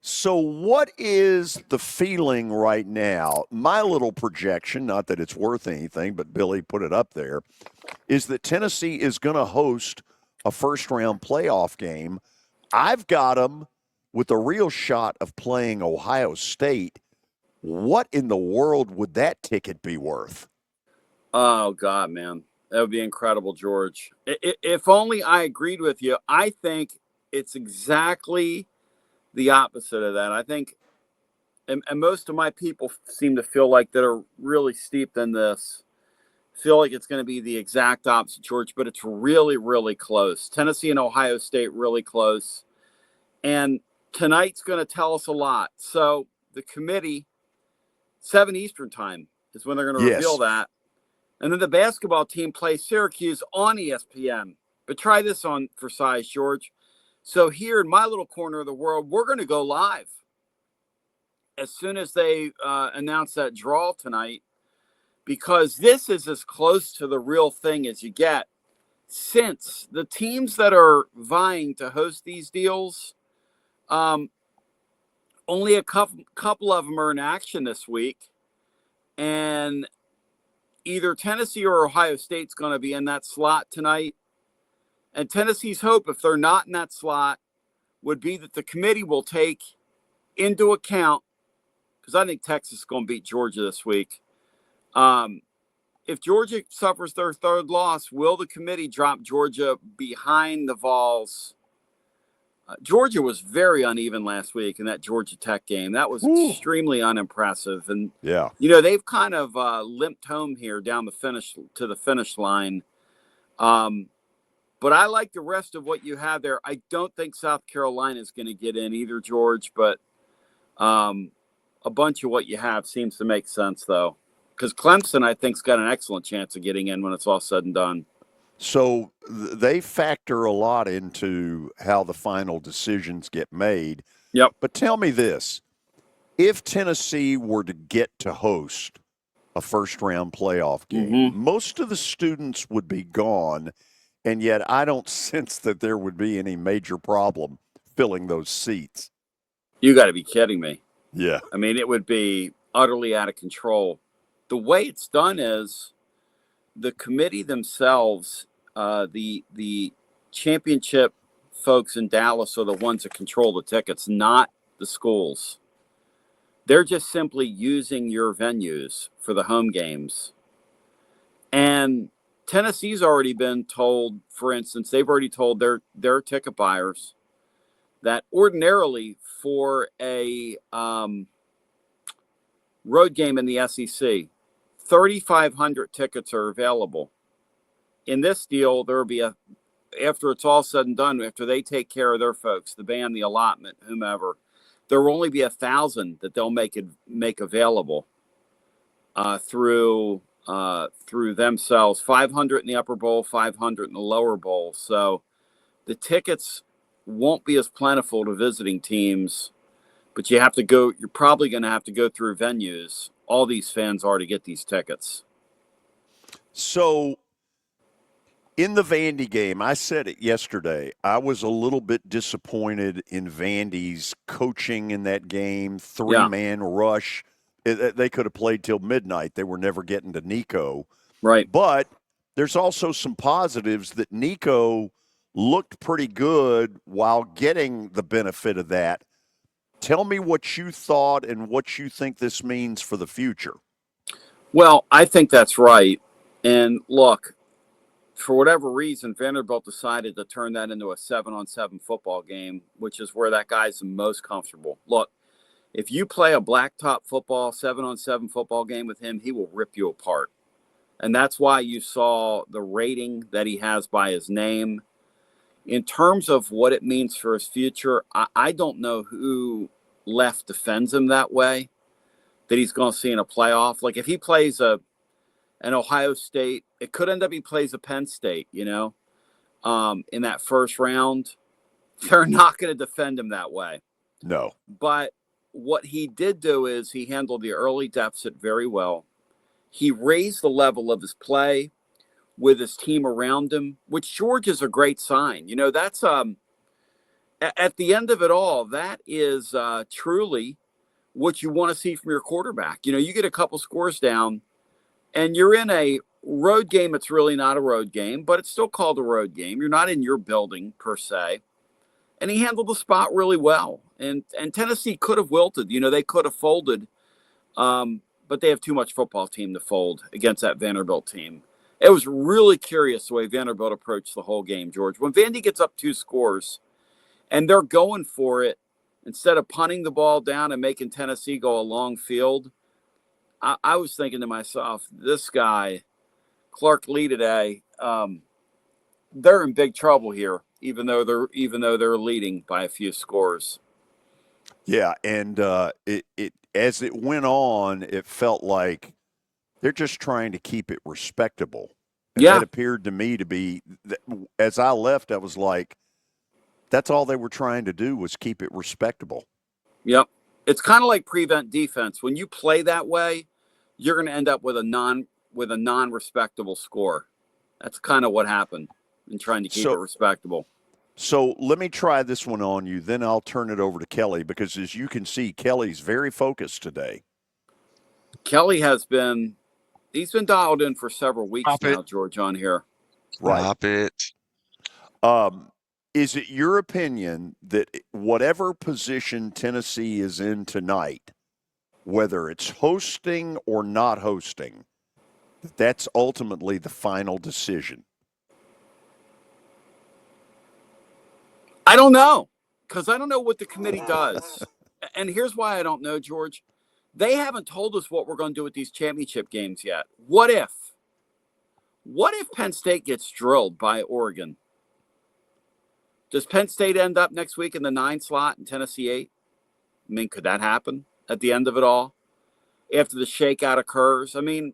So, what is the feeling right now? My little projection, not that it's worth anything, but Billy put it up there, is that Tennessee is going to host a first round playoff game. I've got them with a real shot of playing Ohio State. What in the world would that ticket be worth? Oh, God, man. That would be incredible, George. If only I agreed with you. I think it's exactly the opposite of that. I think, and most of my people seem to feel like that are really steeped in this, feel like it's going to be the exact opposite, George, but it's really, really close. Tennessee and Ohio State really close. And tonight's going to tell us a lot. So the committee, 7 Eastern time is when they're going to reveal Yes. that. And then the basketball team plays Syracuse on ESPN. But try this on for size, George. So here in my little corner of the world, we're going to go live. As soon as they announce that draw tonight, because this is as close to the real thing as you get, since the teams that are vying to host these deals, only a couple of them are in action this week, and either Tennessee or Ohio State's going to be in that slot tonight. And Tennessee's hope, if they're not in that slot, would be that the committee will take into account, because I think Texas is going to beat Georgia this week. If Georgia suffers their third loss, will the committee drop Georgia behind the Vols? Georgia was very uneven last week in that Georgia Tech game. That was extremely unimpressive. And, Yeah. they've kind of limped home here down to the finish line. But I like the rest of what you have there. I don't think South Carolina is going to get in either, George, but a bunch of what you have seems to make sense, though. Because Clemson, I think, has got an excellent chance of getting in when it's all said and done. So they factor a lot into how the final decisions get made. Yep. But tell me this. If Tennessee were to get to host a first-round playoff game, most of the students would be gone, and yet I don't sense that there would be any major problem filling those seats. You got to be kidding me. Yeah. I mean, it would be utterly out of control. The way it's done is the committee themselves, the championship folks in Dallas are the ones that control the tickets, not the schools. They're just simply using your venues for the home games. And Tennessee's already been told, for instance, they've already told their ticket buyers that ordinarily for a road game in the SEC, 3,500 tickets are available. In this deal, there will be after it's all said and done, after they take care of their folks, the band, the allotment, whomever, there will only be 1,000 that they'll make available through themselves. 500 in the upper bowl, 500 in the lower bowl. So the tickets won't be as plentiful to visiting teams, but you're probably going to have to go through venues. All these fans are to get these tickets. So in the Vandy game, I said it yesterday, I was a little bit disappointed in Vandy's coaching in that game, three-man rush. They could have played till midnight. They were never getting to Nico. Right. But there's also some positives that Nico looked pretty good while getting the benefit of that. Tell me what you thought and what you think this means for the future. Well, I think that's right. And look, for whatever reason, Vanderbilt decided to turn that into a 7-on-7 football game, which is where that guy's the most comfortable. Look, if you play a blacktop football, 7-on-7 football game with him, he will rip you apart. And that's why you saw the rating that he has by his name. In terms of what it means for his future, I don't know who left defends him that way, that he's going to see in a playoff. Like if he plays an Ohio State, it could end up he plays a Penn State, in that first round. They're not going to defend him that way. No. But what he did do is he handled the early deficit very well. He raised the level of his play with his team around him, which George is a great sign. That's at the end of it all, that is truly what you want to see from your quarterback. You get a couple scores down, and you're in a road game. It's really not a road game, but it's still called a road game. You're not in your building per se. And he handled the spot really well. And Tennessee could have wilted. They could have folded, but they have too much football team to fold against that Vanderbilt team. It was really curious the way Vanderbilt approached the whole game, George. When Vandy gets up 2 scores and they're going for it, instead of punting the ball down and making Tennessee go a long field, I was thinking to myself, this guy, Clark Lee today, they're in big trouble here, even though they're leading by a few scores. Yeah, and it as it went on, it felt like they're just trying to keep it respectable. And that appeared to me to be, as I left, I was like, that's all they were trying to do was keep it respectable. Yep. It's kind of like prevent defense. When you play that way, you're going to end up with a non-respectable score. That's kind of what happened in trying to keep it respectable. So let me try this one on you, then I'll turn it over to Kelly, because as you can see, Kelly's very focused today. Kelly he's been dialed in for several weeks now, George, on here. Right. Stop it. Is it your opinion that whatever position Tennessee is in tonight, whether it's hosting or not hosting, that's ultimately the final decision? I don't know, because I don't know what the committee does. And here's why I don't know, George. They haven't told us what we're going to do with these championship games yet. What if Penn State gets drilled by Oregon? Does Penn State end up next week in the 9 slot and Tennessee 8? I mean, could that happen at the end of it all? After the shakeout occurs? I mean,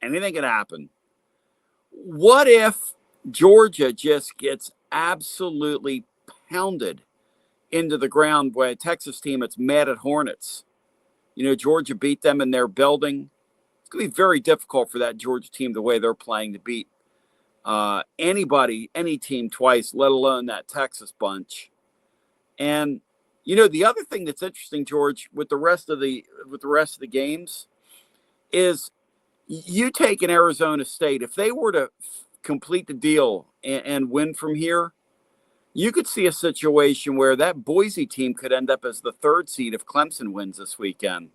anything can happen. What if Georgia just gets absolutely pounded into the ground by a Texas team that's mad at Hornets? Georgia beat them in their building. It's going to be very difficult for that Georgia team, the way they're playing, to beat any team twice, let alone that Texas bunch. And the other thing that's interesting, George, with the rest of the games, is you take an Arizona State. If they were to complete the deal and win from here, you could see a situation where that Boise team could end up as the 3rd seed if Clemson wins this weekend.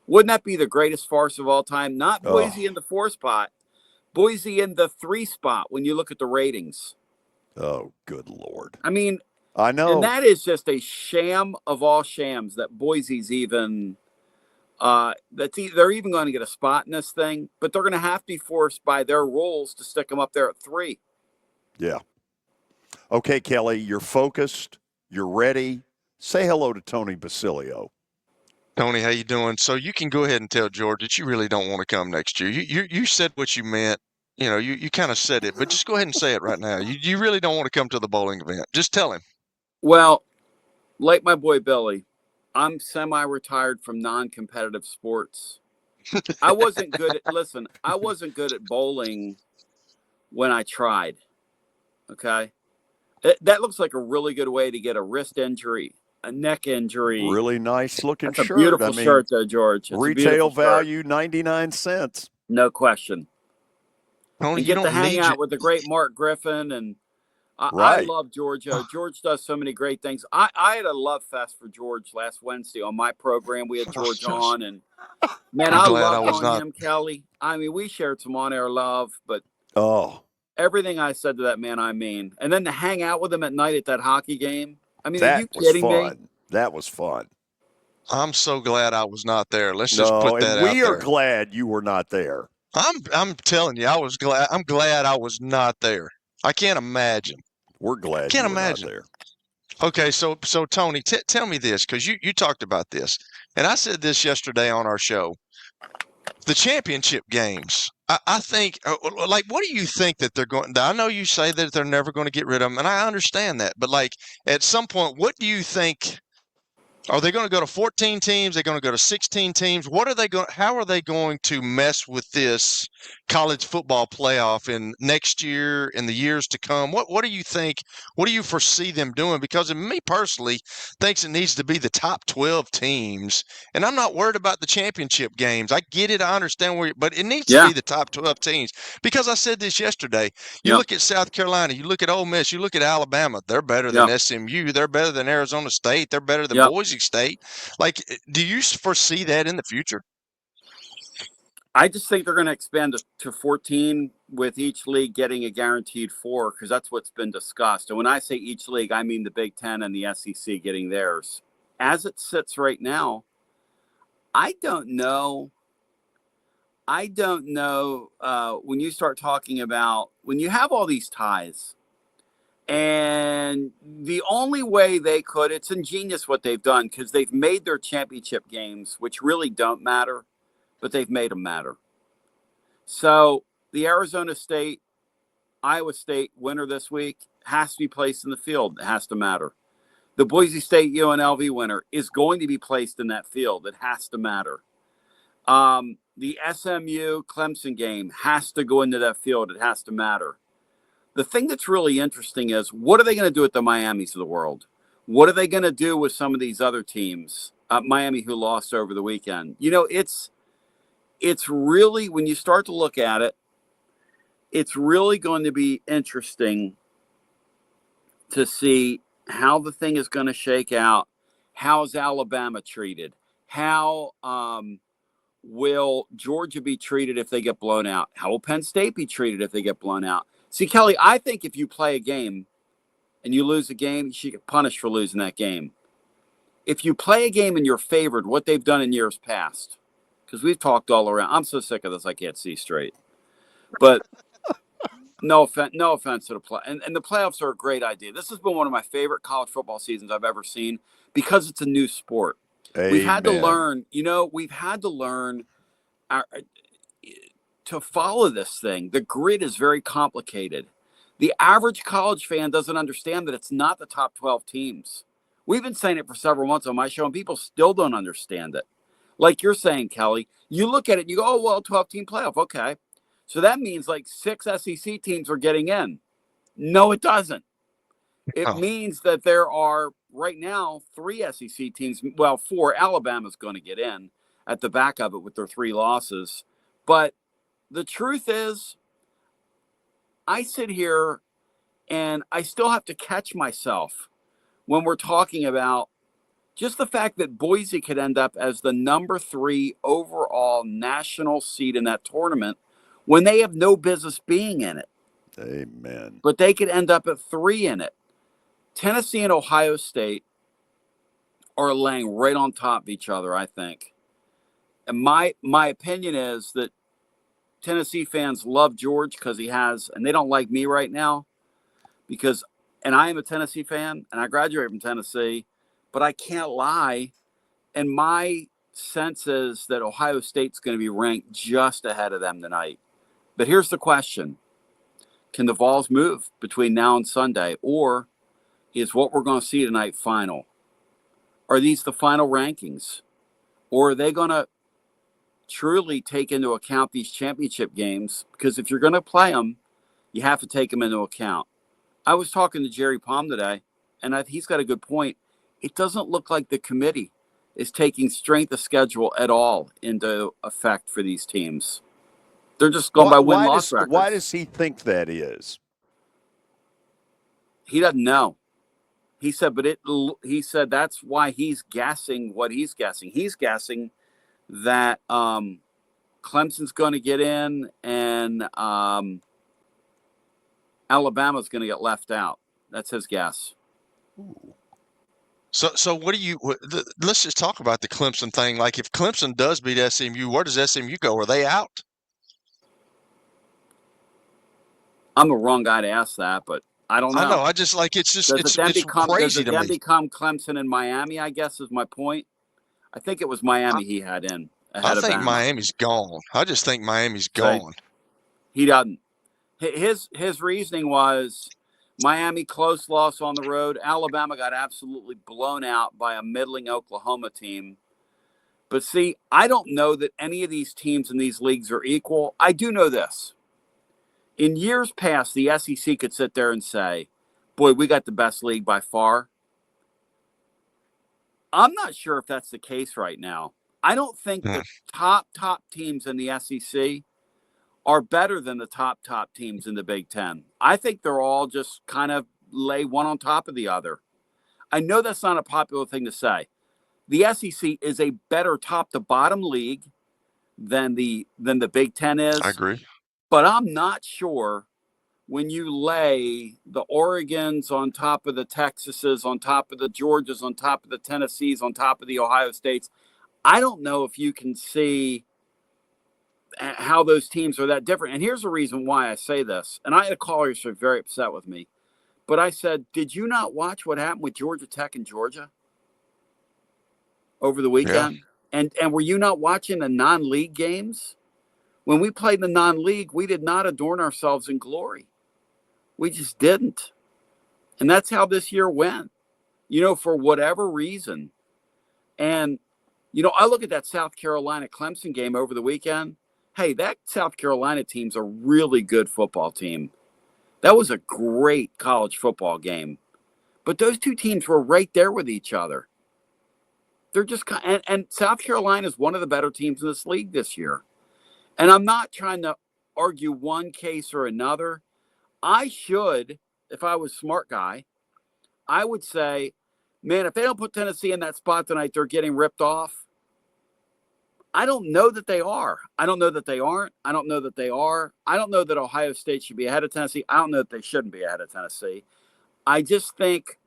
Wouldn't that be the greatest farce of all time? Not Boise in the 4 spot, Boise in the 3 spot when you look at the ratings. Oh, good Lord. I mean, I know. And that is just a sham of all shams that Boise's even they're even going to get a spot in this thing, but they're going to have to be forced by their rules to stick them up there at 3. Yeah. Okay, Kelly, you're focused. You're ready. Say hello to Tony Basilio. Tony, how you doing? So you can go ahead and tell George that you really don't want to come next year. You said what you meant. You kind of said it, but just go ahead and say it right now. You really don't want to come to the bowling event. Just tell him. Well, like my boy Billy, I'm semi-retired from non-competitive sports. I wasn't good at bowling when I tried. Okay? That looks like a really good way to get a wrist injury, a neck injury. Really nice looking shirt. It's a beautiful shirt, though, George. It's retail value, 99 cents. No question. Tony, and get to hang out with the great Mark Griffin. And I love Georgia. George does so many great things. I had a love fest for George last Wednesday on my program. We had George on. And, man, I loved on him, Kelly. I mean, we shared some on-air love. But everything I said to that man, I mean. And then to hang out with him at night at that hockey game. I mean, are you kidding me? That was fun. I'm so glad I was not there. Let's just put that out there. We are glad you were not there. I'm telling you, I was glad. I'm glad I was not there. I can't imagine. We're glad you were imagine. Not there. Okay, so Tony, tell me this, because you talked about this, and I said this yesterday on our show. The championship games, I think, like, what do you think that they're going? I know you say that they're never going to get rid of them, and I understand that. But like, at some point, what do you think Are they going to go to 14 teams? They're going to go to 16 teams? What are they going? How are they going to mess with this college football playoff in next year and the years to come? What do you think? What do you foresee them doing? Because me personally thinks it needs to be the top 12 teams, and I'm not worried about the championship games. I get it, I understand but it needs to Yeah. be the top 12 teams. Because I said this yesterday. You Yep. look at South Carolina, you look at Ole Miss, you look at Alabama. They're better than Yep. SMU. They're better than Arizona State. They're better than Yep. Boise State. Like, do you foresee that in the future? I just think they're going to expand to 14 with each league getting a guaranteed 4 because that's what's been discussed. And when I say each league, I mean the Big Ten and the SEC getting theirs. As it sits right now, I don't know. When you start talking about when you have all these ties, and the only way they could, it's ingenious what they've done because they've made their championship games, which really don't matter, but they've made them matter. So the Arizona State, Iowa State winner this week has to be placed in the field. It has to matter. The Boise State UNLV winner is going to be placed in that field. It has to matter. The SMU Clemson game has to go into that field. It has to matter. The thing that's really interesting is what are they going to do with the Miamis of the world? What are they going to do with some of these other teams? Miami, who lost over the weekend. It's really, when you start to look at it, it's really going to be interesting to see how the thing is going to shake out. How is Alabama treated? How will Georgia be treated if they get blown out? How will Penn State be treated if they get blown out? See, Kelly, I think if you play a game and you lose a game, you should get punished for losing that game. If you play a game and you're favored, what they've done in years past, because we've talked all around. I'm so sick of this, I can't see straight. But no offense to the play. And the playoffs are a great idea. This has been one of my favorite college football seasons I've ever seen because it's a new sport. Amen. We've had to learn, to follow this thing. The grid is very complicated. The average college fan doesn't understand that it's not the top 12 teams. We've been saying it for several months on my show, and people still don't understand it. Like you're saying, Kelly, you look at it and you go, oh, well, 12-team playoff. Okay. So that means like 6 SEC teams are getting in. No, it doesn't. It means that there are right now 3 SEC teams. Well, 4. Alabama's going to get in at the back of it with their 3 losses. But the truth is, I sit here and I still have to catch myself when we're talking about just the fact that Boise could end up as the number 3 overall national seed in that tournament when they have no business being in it. Amen. But they could end up at 3 in it. Tennessee and Ohio State are laying right on top of each other, I think. And my opinion is that Tennessee fans love George because he has, and they don't like me right now because, and I am a Tennessee fan and I graduated from Tennessee, but I can't lie. And my sense is that Ohio State's going to be ranked just ahead of them tonight. But here's the question. Can the Vols move between now and Sunday, or is what we're going to see tonight final? Are these the final rankings? Or are they going to truly take into account these championship games? Because if you're going to play them, you have to take them into account. I was talking to Jerry Palm today, and he's got a good point. It doesn't look like the committee is taking strength of schedule at all into effect for these teams. They're just going by win-loss records. Why does he think that is? He doesn't know. He said, he said that's why he's guessing what he's guessing. He's guessing that Clemson's going to get in and Alabama's going to get left out. That's his guess. Ooh. So what do you? Let's just talk about the Clemson thing. Like, if Clemson does beat SMU, where does SMU go? Are they out? I'm the wrong guy to ask that, but I don't know. I know. I just like it's just it's crazy to me. Does it become Clemson and Miami? I guess is my point. I think it was Miami he had in. I think Miami's gone. I just think Miami's gone. He doesn't. His reasoning was Miami, close loss on the road. Alabama got absolutely blown out by a middling Oklahoma team. But see, I don't know that any of these teams in these leagues are equal. I do know this. In years past, the SEC could sit there and say, boy, we got the best league by far. I'm not sure if that's the case right now. I don't think the top teams in the SEC are better than the top teams in the Big Ten. I think they're all just kind of lay one on top of the other. I know that's not a popular thing to say. The SEC is a better top to bottom league than the Big Ten is. I agree. But I'm not sure when you lay the Oregons on top of the Texases, on top of the Georgias, on top of the Tennessees, on top of the Ohio States, I don't know if you can see how those teams are that different. And here's the reason why I say this. And I had callers who are very upset with me. But I said, did you not watch what happened with Georgia Tech and Georgia over the weekend? Yeah. And were you not watching the non-league games? When we played the non-league, we did not adorn ourselves in glory. We just didn't. And that's how this year went, for whatever reason. And, I look at that South Carolina-Clemson game over the weekend. Hey, that South Carolina team's a really good football team. That was a great college football game. But those two teams were right there with each other. They're just and South Carolina is one of the better teams in this league this year. And I'm not trying to argue one case or another. I should, if I was a smart guy, I would say, man, if they don't put Tennessee in that spot tonight, they're getting ripped off. I don't know that they are. I don't know that they aren't. I don't know that they are. I don't know that Ohio State should be ahead of Tennessee. I don't know that they shouldn't be ahead of Tennessee. I just think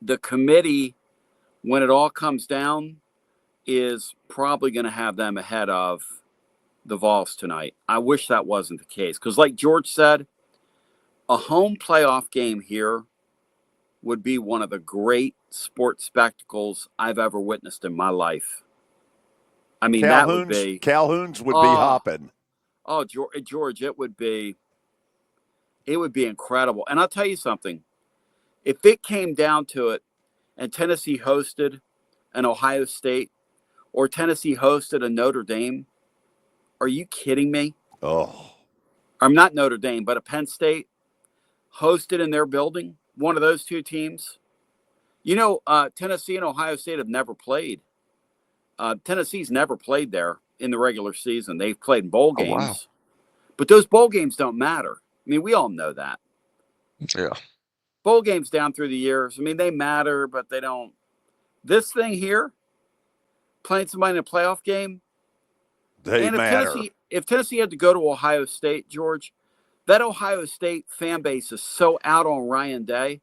the committee, when it all comes down, is probably going to have them ahead of the Vols tonight. I wish that wasn't the case. Because like George said, a home playoff game here would be one of the great sports spectacles I've ever witnessed in my life. I mean, that would be... Calhoun's would be hopping. Oh, George, it would be incredible. And I'll tell you something. If it came down to it and Tennessee hosted an Ohio State or Tennessee hosted a Notre Dame, are you kidding me? Oh. I'm not Notre Dame, but a Penn State hosted in their building, one of those two teams. Tennessee and Ohio State have never played. Tennessee's never played there in the regular season. They've played in bowl games. Oh, wow. But those bowl games don't matter. I mean, we all know that. Yeah. Bowl games down through the years, I mean, they matter, but they don't. This thing here, playing somebody in a playoff game, they matter. If Tennessee had to go to Ohio State, George, that Ohio State fan base is so out on Ryan Day,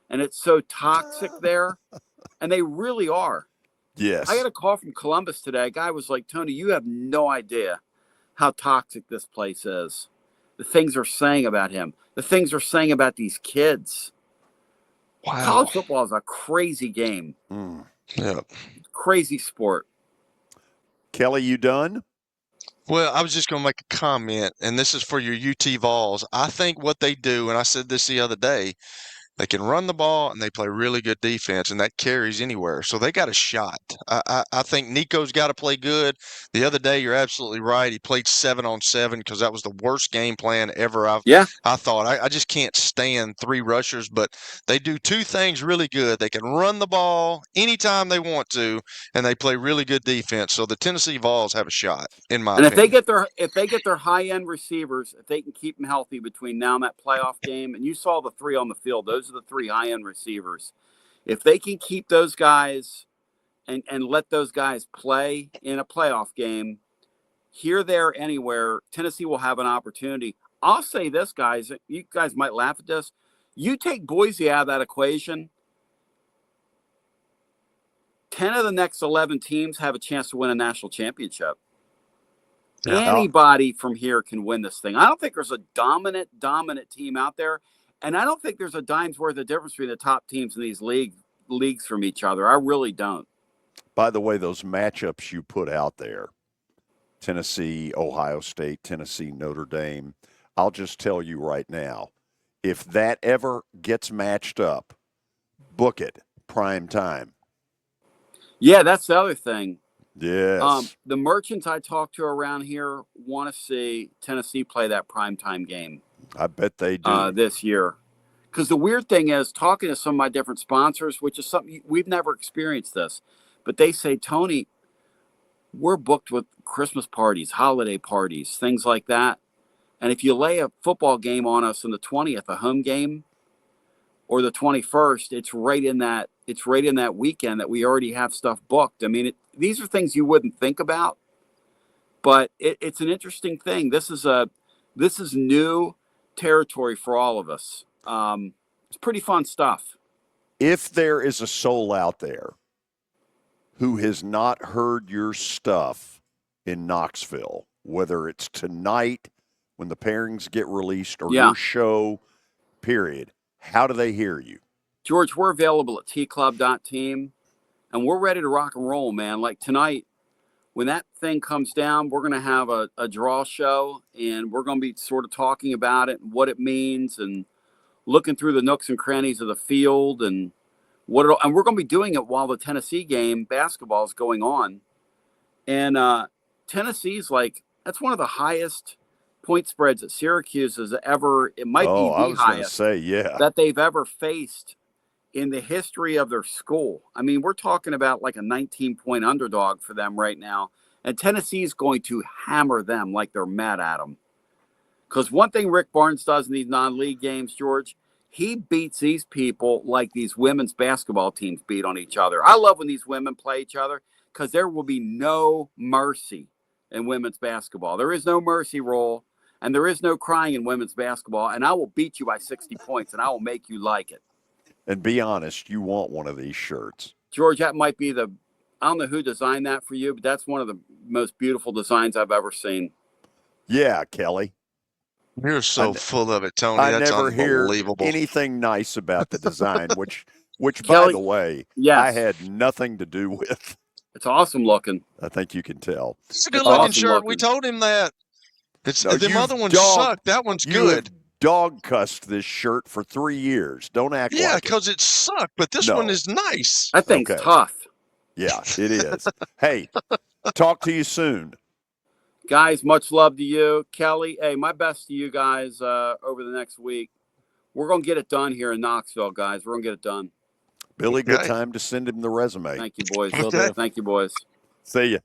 and it's so toxic there, and they really are. Yes. I got a call from Columbus today. A guy was like, Tony, you have no idea how toxic this place is. The things they're saying about him, the things they're saying about these kids. Wow. College football is a crazy game. Yeah. Crazy sport. Kelly, you done? Well, I was just going to make a comment, and this is for your UT Vols. I think what they do, and I said this the other day, they can run the ball and they play really good defense, and that carries anywhere. So they got a shot. I think Nico's got to play good. The other day, you're absolutely right. He played 7-on-7 because that was the worst game plan ever. I thought. I just can't stand three rushers, but they do two things really good. They can run the ball anytime they want to, and they play really good defense. So the Tennessee Vols have a shot, in my opinion. And if they get their high-end receivers, if they can keep them healthy between now and that playoff game, and you saw the three on the field, those are the three high-end receivers. If they can keep those guys and let those guys play in a playoff game, here, there, anywhere, Tennessee will have an opportunity. I'll say this, guys. You guys might laugh at this. You take Boise out of that equation, 10 of the next 11 teams have a chance to win a national championship. Yeah. Anybody from here can win this thing. I don't think there's a dominant team out there. And I don't think there's a dime's worth of difference between the top teams in these leagues from each other. I really don't. By the way, those matchups you put out there, Tennessee, Ohio State, Tennessee, Notre Dame, I'll just tell you right now, if that ever gets matched up, book it prime time. Yeah, that's the other thing. Yes. The merchants I talk to around here want to see Tennessee play that primetime game. I bet they do. This year. Because the weird thing is, talking to some of my different sponsors, which is something we've never experienced this, but they say, Tony, we're booked with Christmas parties, holiday parties, things like that. And if you lay a football game on us on the 20th, a home game, or the 21st, it's right in that weekend that we already have stuff booked. I mean, these are things you wouldn't think about, but it's an interesting thing. This is new territory for all of us. It's pretty fun stuff. If there is a soul out there who has not heard your stuff in Knoxville, whether it's tonight when the pairings get released or your show, period, how do they hear you? George, we're available at tclub.team, and we're ready to rock and roll, man. Like tonight, when that thing comes down, we're going to have a draw show, and we're going to be sort of talking about it and what it means and looking through the nooks and crannies of the field and and we're going to be doing it while the Tennessee game basketball is going on. And Tennessee's that's one of the highest point spreads that Syracuse has ever, it might be the highest that they've ever faced in the history of their school. I mean, we're talking about like a 19-point underdog for them right now. And Tennessee's going to hammer them like they're mad at them. Because one thing Rick Barnes does in these non-league games, George, he beats these people like these women's basketball teams beat on each other. I love when these women play each other because there will be no mercy in women's basketball. There is no mercy rule, and there is no crying in women's basketball, and I will beat you by 60 points, and I will make you like it. And be honest, you want one of these shirts. George, that might be I don't know who designed that for you, but that's one of the most beautiful designs I've ever seen. Yeah, Kelly. You're so full of it, Tony. I That's never hear unbelievable. anything nice about the design, which Kelly, by the way, yes. I had nothing to do with. It's awesome looking. I think you can tell. It's a good looking shirt. We told him that. The other ones suck. That one's good. Dog cussed this shirt for 3 years. Don't act like it. Yeah, because it sucked, but this one is nice. That thing's tough. Yeah, it is. Hey, talk to you soon. Guys, much love to you. Kelly, hey, my best to you guys over the next week. We're going to get it done here in Knoxville, guys. We're going to get it done. Billy, good time to send him the resume. Thank you, boys. Okay. Thank you, boys. See ya.